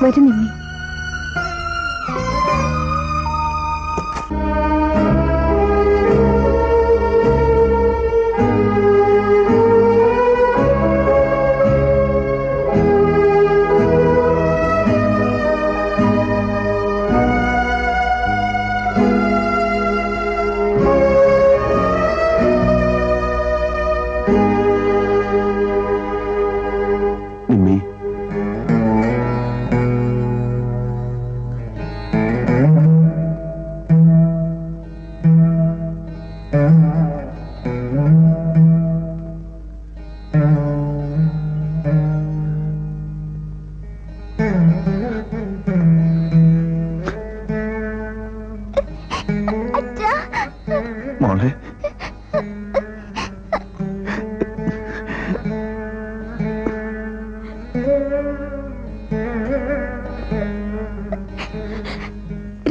വരും നിമ്മി.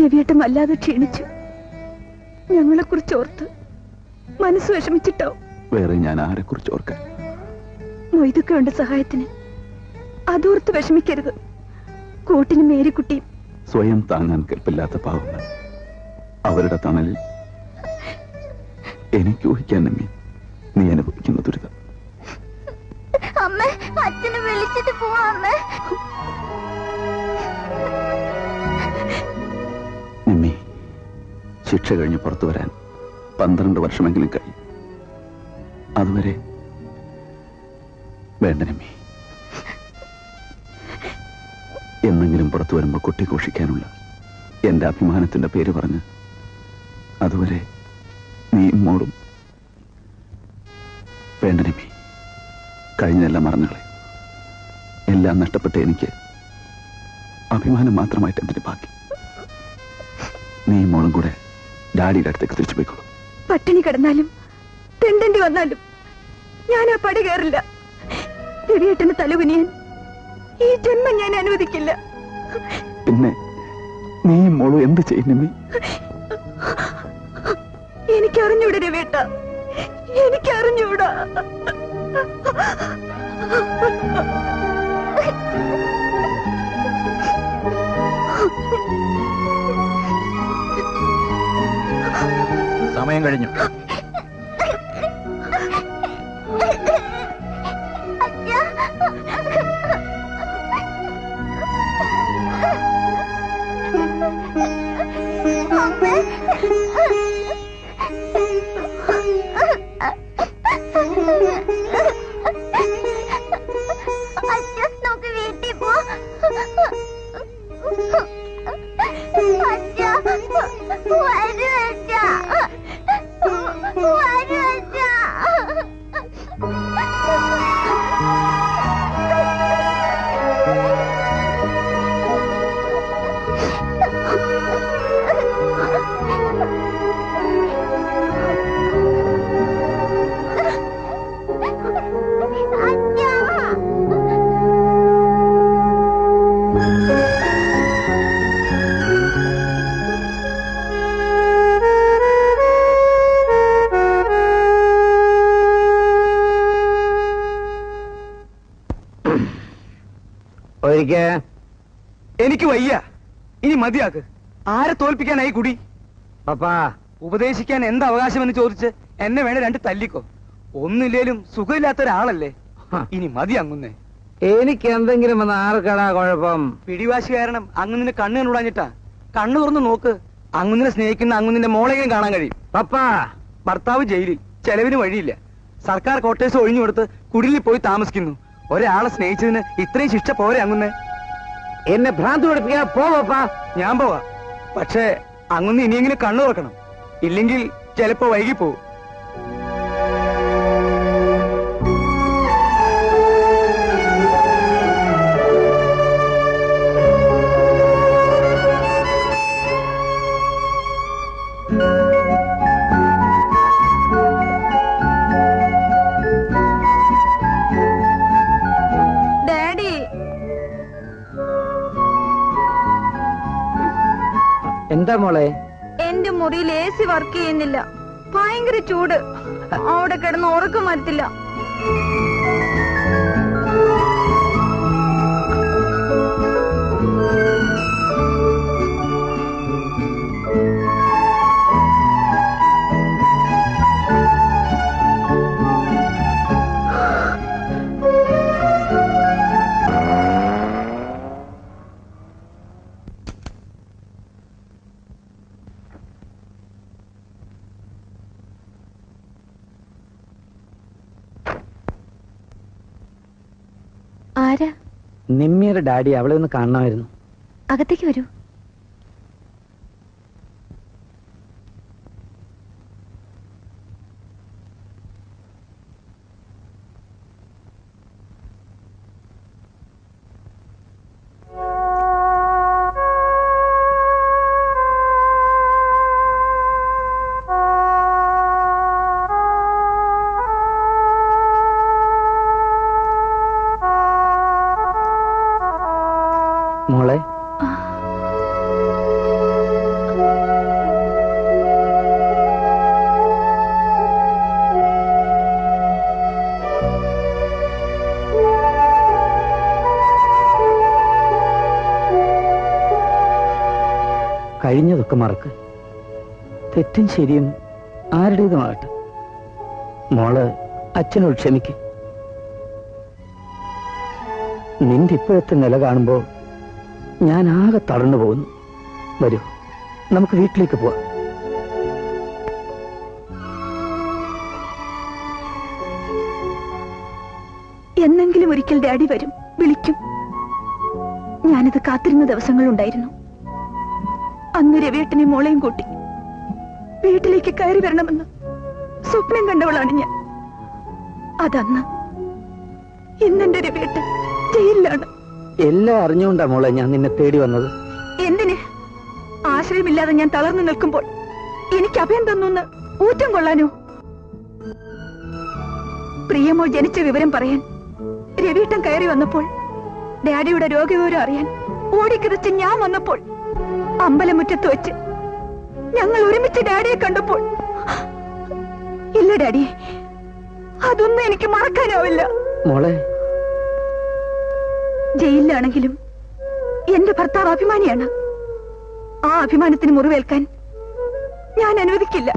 രവിയേട്ടൻ വല്ലാതെ ക്ഷീണിച്ചു. ഞങ്ങളെ കുറിച്ച് ഓർത്ത് മനസ്സ് വിഷമിച്ചിട്ടാവും. വേറെ ഞാൻ ആരെ കുറിച്ച് ഓർക്കാൻ? മൊയ്തൊക്കെ ഉണ്ട് സഹായത്തിന്. അതോർത്ത് വിഷമിക്കരുത്. കൂട്ടിന് മേരിക്കുട്ടിയും. സ്വയം താങ്ങാൻ കെൽപ്പില്ലാത്ത പാവങ്ങൾ. അവരുടെ തണലിൽ എനിക്ക് ഊഹിക്കാൻ നമ്മി നീ അനുഭവിക്കുന്ന ദുരിതം. അമ്മ, അച്ഛനെ വിളിച്ചിട്ട് പോവാ അമ്മ. നിമ്മി, ശിക്ഷ കഴിഞ്ഞ് പുറത്തു വരാൻ 12 വർഷമെങ്കിലും കഴിയും. അതുവരെ വേണ്ട നിമ്മി. എന്നെങ്കിലും പുറത്തു വരുമ്പോ കുട്ടി ഘോഷിക്കാനുള്ള എന്റെ അഭിമാനത്തിന്റെ പേര് പറഞ്ഞ് അതുവരെ നീ മോളും. വേണ്ട നിമ്മി, കഴിഞ്ഞതെല്ലാം മറന്നുകളെ. എല്ലാം നഷ്ടപ്പെട്ട എനിക്ക് അഭിമാനം മാത്രമായിട്ട് എന്തിന് ബാക്കി? നീ മോളും കൂടെ ഡാഡിയുടെ അടുത്തേക്ക് തിരിച്ചു പോയിക്കോളൂ. പട്ടിണി കിടന്നാലും തെണ്ടേണ്ടി വന്നാലും ഞാൻ ആ പടി കയറില്ല. രവിയേട്ടന് തലകുനിയാൻ ഈ ജന്മം ഞാൻ അനുവദിക്കില്ല. പിന്നെ നീ മോളും എന്ത് ചെയ്യുന്നു? എനിക്കറിഞ്ഞൂടാ രവിയേട്ട, എനിക്കറിഞ്ഞൂടാ. സമയം കഴിഞ്ഞു. നമുക്ക് വീട്ടിൽ പോ. എനിക്ക് വയ്യ, ഇനി മതിയാക്ക്. ആരെ തോൽപ്പിക്കാനായി കുടി? പപ്പാ, ഉപദേശിക്കാൻ എന്ത് അവകാശമെന്ന് ചോദിച്ച് എന്നെ വേണേ 2 തല്ലിക്കോ. ഒന്നില്ലേലും സുഖമില്ലാത്ത ഒരാളല്ലേ. ഇനി മതി അങ്ങുന്നേ. എനിക്ക് എന്തെങ്കിലും വന്ന് ആർക്കടാ കുഴപ്പം? പിടിവാശി കാരണം അങ്ങുന്നിന്റെ കണ്ണ് കണ്ടുടാഞ്ഞിട്ടാ. കണ്ണു തുറന്ന് നോക്ക്. അങ്ങുന്നിനെ സ്നേഹിക്കുന്ന അങ്ങുന്നിന്റെ മോളെയും കാണാൻ കഴിയും. പപ്പാ, ഭർത്താവ് ജയിലിൽ, ചെലവിന് വഴിയില്ല. സർക്കാർ ക്വാർട്ടേഴ്സ് ഒഴിഞ്ഞു കൊടുത്ത് കുടിലിൽ പോയി താമസിക്കുന്നു. ഒരാളെ സ്നേഹിച്ചതിന് ഇത്രയും ശിക്ഷ പോരെ അങ്ങുന്നേ? എന്നെ ഭ്രാന്ത് പഠിപ്പിക്കാ. പോവാ. ഞാൻ പോവാ. പക്ഷേ അങ്ങുന്ന് ഇനിയെങ്കിലും കണ്ണു തുറക്കണം. ഇല്ലെങ്കിൽ ചിലപ്പോ വൈകി പോവും. എന്താ മോളെ? എന്റെ മുറിയിൽ AC വർക്ക് ചെയ്യുന്നില്ല. ഭയങ്കര ചൂട്. അവിടെ കിടന്ന് ഉറക്കം വരത്തില്ല. ഇതാരാ? നിമ്മിയുടെ ഡാഡി. അവളെ ഒന്ന് കാണണമായിരുന്നു. അകത്തേക്ക് വരൂ. മോളെ, കഴിഞ്ഞതൊക്കെ മറക്ക്. തെറ്റും ശരിയും ആരുടേതുമാകട്ടെ. മോള് അച്ഛനോട് ക്ഷമിക്ക്. നിന്റെ ഇപ്പോഴത്തെ നില കാണുമ്പോ ഞാൻ ആകെ തളർന്നു പോകുന്നു. വരൂ, നമുക്ക് വീട്ടിലേക്ക് പോവാം. എന്നെങ്കിലും ഒരിക്കൽ ഡാഡി വരും, വിളിക്കും. ഞാനിത് കാത്തിരുന്ന ദിവസങ്ങളുണ്ടായിരുന്നു. അന്ന് രവിയേട്ടനെ മോളെയും കൂട്ടി വീട്ടിലേക്ക് കയറി വരണമെന്ന് സ്വപ്നം കണ്ടവളാണ് ഞാൻ. അതന്ന്. ഇന്നെന്റെ രവിയേട്ടൻ ജയിലിലാണ്. എല്ലാം അറിഞ്ഞുകൊണ്ടാ മോളെ ഞാൻ നിന്നെ തേടി വന്നത്. എന്തിന്? ആശ്രയമില്ലാതെ ഞാൻ തളർന്നു നിൽക്കുമ്പോൾ എനിക്ക് അഭയം തന്നു ഊറ്റം കൊള്ളാനോ? പ്രിയമോൾ ജനിച്ച വിവരം പറയാൻ രവിയേട്ടൻ കയറി വന്നപ്പോൾ, ഡാഡിയുടെ രോഗവിവരം അറിയാൻ ഓടിക്കിതച്ച് ഞാൻ വന്നപ്പോൾ, അമ്പലമുറ്റത്ത് വെച്ച് ഞങ്ങൾ ഒരുമിച്ച് ഡാഡിയെ കണ്ടപ്പോൾ, ഇല്ല ഡാഡി, അതൊന്നും എനിക്ക് മറക്കാനാവില്ല. മോളെ, ജയിലിലാണെങ്കിലും എന്റെ ഭർത്താവ് അഭിമാനിയാണ്. ആ അഭിമാനത്തിന് മുറിവേൽക്കാൻ ഞാൻ അനുവദിക്കില്ല.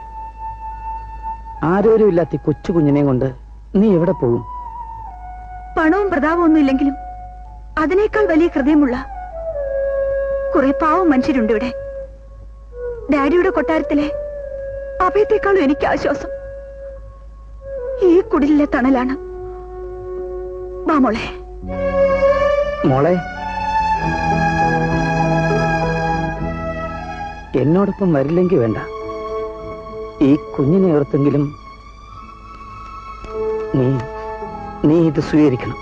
ആരോരും ഇല്ലാത്ത കൊച്ചു കുഞ്ഞിനെയും കൊണ്ട് നീ എവിടെ പോകും? പണവും പ്രതാപവും ഒന്നും ഇല്ലെങ്കിലും അതിനേക്കാൾ വലിയ ഹൃദയമുള്ള കുറെ പാവം മനുഷ്യരുണ്ട് ഇവിടെ. ഡാഡിയുടെ കൊട്ടാരത്തിലെ അഭയത്തെക്കാളും എനിക്ക് ആശ്വാസം ഈ കുടിലിലെ തണലാണ്. വാ മോളെ. മോളെ, എന്നോടൊപ്പം വരില്ലെങ്കിൽ വേണ്ട. ഈ കുഞ്ഞിനെ ഓർത്തെങ്കിലും നീ ഇത് സ്വീകരിക്കണം.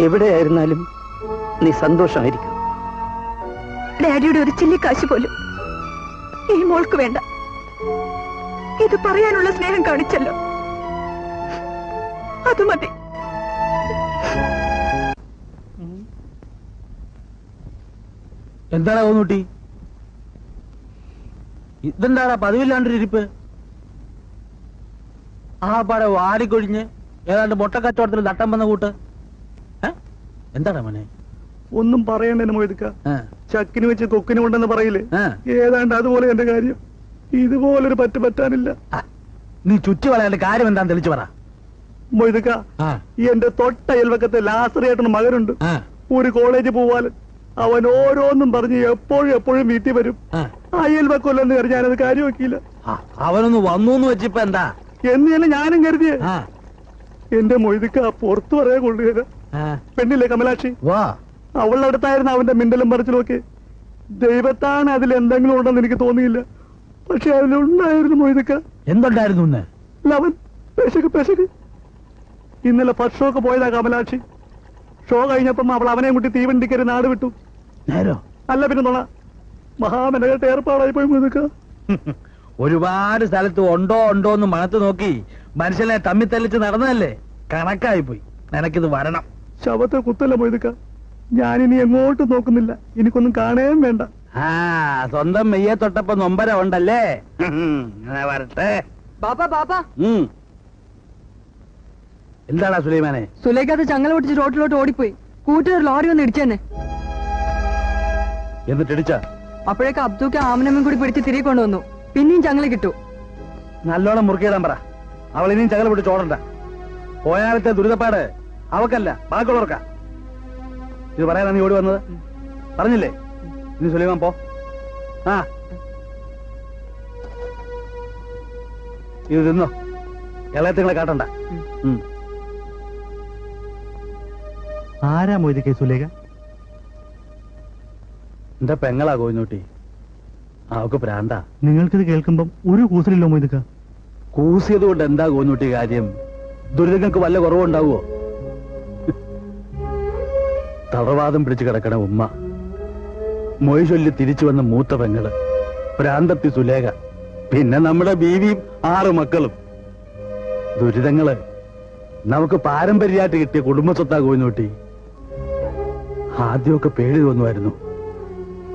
എവിടെയായിരുന്നാലും നീ സന്തോഷമായിരിക്കും. ഡാഡിയുടെ ഒരു ചില്ലിക്കാശ് പോലും ഈ മോൾക്ക് വേണ്ട. ഇത് പറയാനുള്ള സ്നേഹം കാണിച്ചല്ലോ, അത് മതി. എന്താടാ കോന്നൂട്ടി, ഇതെന്താടാ പതിവില്ലാണ്ടൊരിരിപ്പ്? ആ പാടെ വാരിക്കൊഴിഞ്ഞ് ഏതാണ്ട് മുട്ടക്കച്ചവടത്തിൽ തട്ടം വന്ന കൂട്ട്. എന്താടാ മോനെ? ഒന്നും പറയണ്ടെന്ന് മൊയ്തുക്ക. ചക്കിന് വെച്ച് കൊക്കിന് കൊണ്ടെന്ന് പറയില്ലേ, ഏതാണ്ട് അതുപോലെ എന്റെ കാര്യം. ഇതുപോലൊരു പറ്റാനില്ല. നീ ചുറ്റി വളയാണ്ട് കാര്യം എന്താന്ന് തെളിച്ചു പറ മൊയ്തുക്ക. എന്റെ തൊട്ട അയൽവക്കത്തെ ലാസറിയായിട്ടൊരു മകനുണ്ട്, ഒരു കോളേജ് പോവാല്. അവൻ ഓരോന്നും പറഞ്ഞ് എപ്പോഴും വീട്ടിൽ വരും. അയൽവക്കല്ലെന്ന് കരുതി ഞാനത് കാര്യം വെക്കില്ല. അവനൊന്ന് വന്നു വെച്ചിപ്പോ എന്താ എന്ന് തന്നെ ഞാനും കരുതിയേ. എന്റെ മൊയ്തുക്ക പുറത്തു പറയാൻ കൊള്ളുക. പെണ്ണില്ലേ കമലാക്ഷി, അവളുടെ അടുത്തായിരുന്നു അവന്റെ മിണ്ടലും പറിച്ചിലും ഒക്കെ. ദൈവത്താണ് അതിൽ എന്തെങ്കിലും ഉണ്ടെന്ന് എനിക്ക് തോന്നിയില്ല. പക്ഷെ അതിലുണ്ടായിരുന്നു മൊയ്തുക്ക. എന്തുണ്ടായിരുന്നു? അവൻ പെശക്. ഇന്നലെ ഫസ്റ്റ് ഷോക്ക് പോയതാ കമലാക്ഷി. ഷോ കഴിഞ്ഞപ്പം അവൾ അവനെ കൂട്ടി തീവണ്ടിക്കരി നാട് വിട്ടു. നേരോ? അല്ല പിന്നെ നുണ. മഹാമെനകട്ട് ഏർപ്പാടായി പോയി മൊയ്തുക്ക. ഒരുപാട് സ്ഥലത്ത് ഉണ്ടോ എന്ന് മണത്ത് നോക്കി മനുഷ്യനെ തമ്മിത്തല്ലിച്ച് നടന്നതല്ലേ, കണക്കായി പോയി. നിനക്കിത് വരണം. ശവത്തെ കുത്തല്ല മൊയ്തുക്ക. ഞാനിനി എങ്ങോട്ടും നോക്കുന്നില്ല. എനിക്കൊന്നും കാണേം വേണ്ട. സ്വന്തം മെയ്യെ തൊട്ടപ്പോ നൊമ്പര ഉണ്ടല്ലേ? വരട്ടെ. എന്താടാ സുലൈമാനെ? സുലൈഖാത്ത് ചങ്ങല പൊട്ടിച്ച് റോട്ടിലോട്ട് ഓടിപ്പോയി. കൂട്ടൊരു ലോറി വന്ന് ഇടിച്ചെന്നെ. എന്നിട്ട് ഇടിച്ച? അപ്പോഴേക്ക് അബ്ദുക്ക് ആമനമ്മയും കൂടി പിടിച്ച് തിരികെ കൊണ്ടുവന്നു. പിന്നെയും ചങ്ങല കിട്ടു. നല്ലോണം മുറുക്കിയിടാൻ പറ. അവൾ ഇനിയും ചങ്ങല പിടിച്ച് ഓടണ്ട. പോയാലത്തെ ദുരിതപ്പാട് അവക്കല്ല, ബാക്കിയുള്ളവർക്കാ. ഇത് പറയാനാ നീ ഓടി വന്നത്? പറഞ്ഞില്ലേ? ഇനി സുലൈമാൻ പോ. ഇത് തിന്നോ, ഇളയത്തിങ്ങളെ കാട്ടണ്ട. ആരാ മൊയ്തുക്കെ സുലേഖ? എന്റെ പെങ്ങളാ കോയിന്നോട്ടി. അവക്ക് പ്രാന്ത. നിങ്ങൾക്കിത് കേൾക്കുമ്പം ഒരു കൂസലില്ലോ മൊയ്തുക്ക? കൂസിയത് കൊണ്ട് എന്താ കോയിന്നോട്ടി കാര്യം? ദുരിതങ്ങൾക്ക് വല്ല കുറവുണ്ടാവോ? തളർവാദം പിടിച്ചു കിടക്കണ ഉമ്മ, മൊയ് ചൊല്ലി തിരിച്ചു വന്ന മൂത്ത പെങ്ങള്, പ്രാന്തത്തി സുലേഖ, പിന്നെ നമ്മുടെ ബീവിയും 6 മക്കളും. ദുരിതങ്ങള് നമുക്ക് പാരമ്പര്യമായിട്ട് കിട്ടിയ കുടുംബസ്വത്താ കോയിന്നോട്ടി. ആദ്യമൊക്കെ പേടി തോന്നുമായിരുന്നു,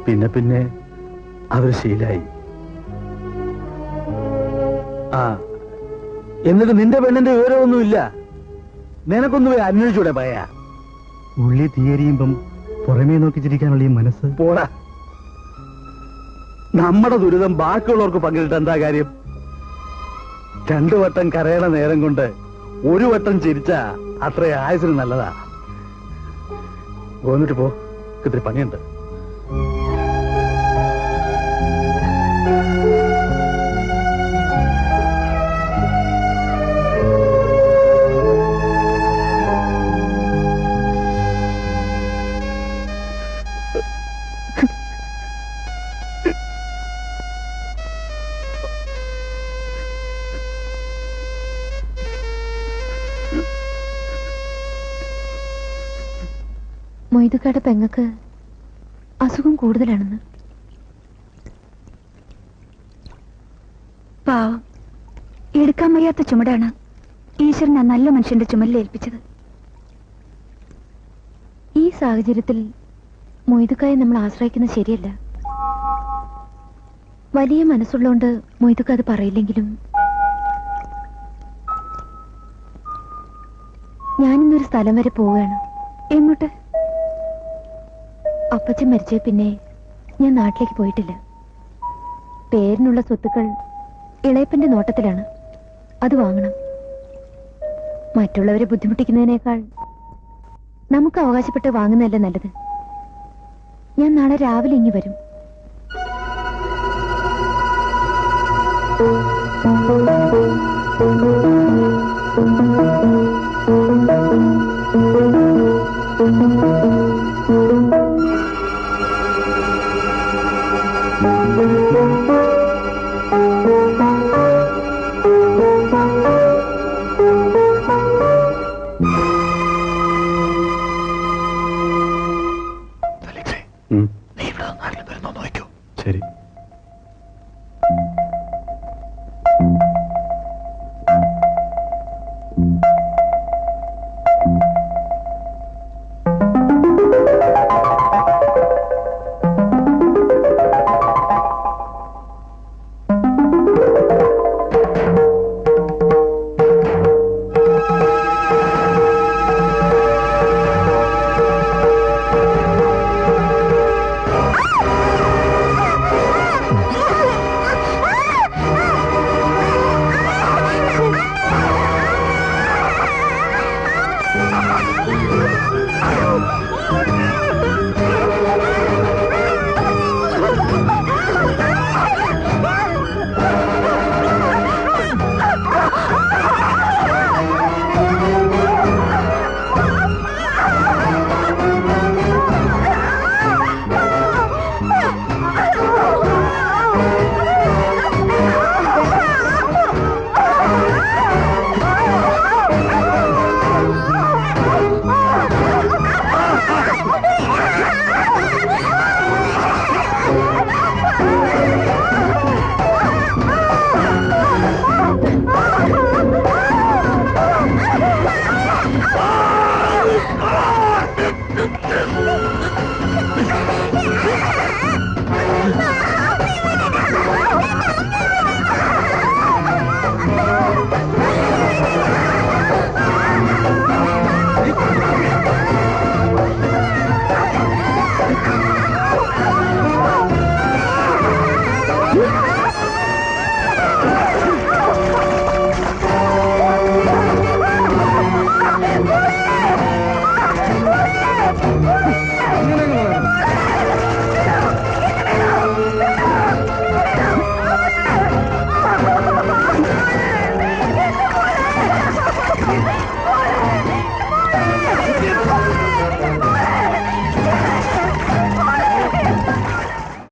പിന്നെ പിന്നെ അവർ ശീലായി. ആ എന്നിട്ട് നിന്റെ പെണ്ണിന്റെ വിവരമൊന്നുമില്ല. നിനക്കൊന്നും പോയി അന്വേഷിച്ചൂടെ പറയാ? ഉള്ളി തീയരിയുമ്പം പുറമേ നോക്കി ചിരിക്കാനുള്ള ഈ മനസ്സ്. പോടാ, നമ്മുടെ ദുരിതം ബാക്കിയുള്ളവർക്ക് പങ്കിട്ട് എന്താ കാര്യം? 2 വട്ടം കരയണ നേരം കൊണ്ട് 1 വട്ടം ചിരിച്ച അത്ര ആയുസിന് നല്ലതാ. പോന്നിട്ട് പോ, ഇത്തിരി പണിയുണ്ട്. മൊയ്തുക്കാടെ പെങ്ങക്ക് അസുഖം കൂടുതലാണെന്ന്. പാവം, എടുക്കാൻ വയ്യാത്ത ചുമടാണ് ഈശ്വരൻ ആ നല്ല മനുഷ്യന്റെ ചുമലിൽ ഏൽപ്പിച്ചത്. ഈ സാഹചര്യത്തിൽ മൊയ്തുക്കായെ നമ്മൾ ആശ്രയിക്കുന്നത് ശരിയല്ല. വലിയ മനസ്സുള്ളോണ്ട് മൊയ്തുക്ക അത് പറയില്ലെങ്കിലും ഞാനിന്നൊരു സ്ഥലം വരെ പോവുകയാണ്. എങ്ങോട്ട്? അപ്പച്ചൻ മരിച്ച പിന്നെ ഞാൻ നാട്ടിലേക്ക് പോയിട്ടില്ല. പേരിനുള്ള സ്വത്തുക്കൾ ഇളയപ്പന്റെ നോട്ടത്തിലാണ്. അത് വാങ്ങണം. മറ്റുള്ളവരെ ബുദ്ധിമുട്ടിക്കുന്നതിനേക്കാൾ നമുക്ക് അവകാശപ്പെട്ട് വാങ്ങുന്നതല്ലേ നല്ലത്. ഞാൻ നാളെ രാവിലെ ഇങ്ങി വരും. നീ ഇവിടെ നാട്ടിൽ വരുന്നോ നോക്കൂ. ശരി.